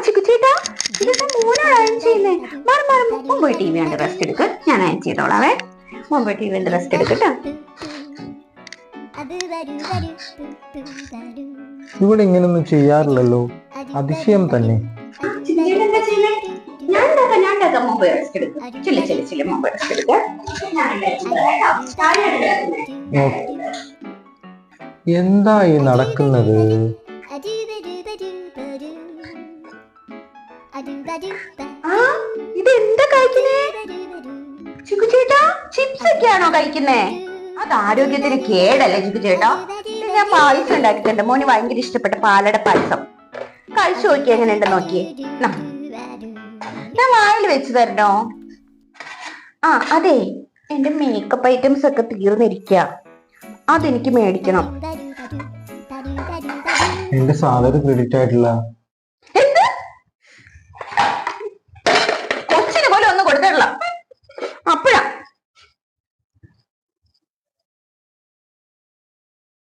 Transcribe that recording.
ചിക്കുച്ചേട്ടാ, ഇതൊക്കെ മോനാണ് അയൺ ചെയ്യുന്നേ. മാറും മാറും, മോൻ പോയി ടി വി കണ്ട് റെസ്റ്റ് എടുക്ക്, ഞാൻ അയൺ ചെയ്തോളാവേ. മോൻ പോയി ടി വി കണ്ട് റെസ്റ്റ് എടുക്കട്ടോ. ഇവിടെ ഇങ്ങനൊന്നും ചെയ്യാറില്ലല്ലോ, അതിശയം തന്നെ. എന്താ ഈ നടക്കുന്നത്? ഇതെന്താ കഴിക്കുന്നേ? ചിക്കുചേട്ടാ, ചിപ്സ് ഒക്കെയാണോ കഴിക്കുന്നേ? അത് ആരോഗ്യത്തിന് കേടല്ലേ ചിക്കുചേട്ടാ? ഞാൻ പായസം ഉണ്ടാക്കിയിട്ടുണ്ട്, മോന് ഭയങ്കര ഇഷ്ടപ്പെട്ട പാലട പായസം. കഴിച്ചു നോക്കി, എങ്ങനെ ഉണ്ടെന്ന് നോക്കിയേ. ഞാൻ വായിൽ വെച്ച് തരണോ? ആ അതെ, എന്റെ മേക്കപ്പ് ഐറ്റംസ് ഒക്കെ തീർന്നിരിക്കുക, അതെനിക്ക് മേടിക്കണം. എന്റെ സാലറി ക്രെഡിറ്റ് ആയിട്ടില്ല.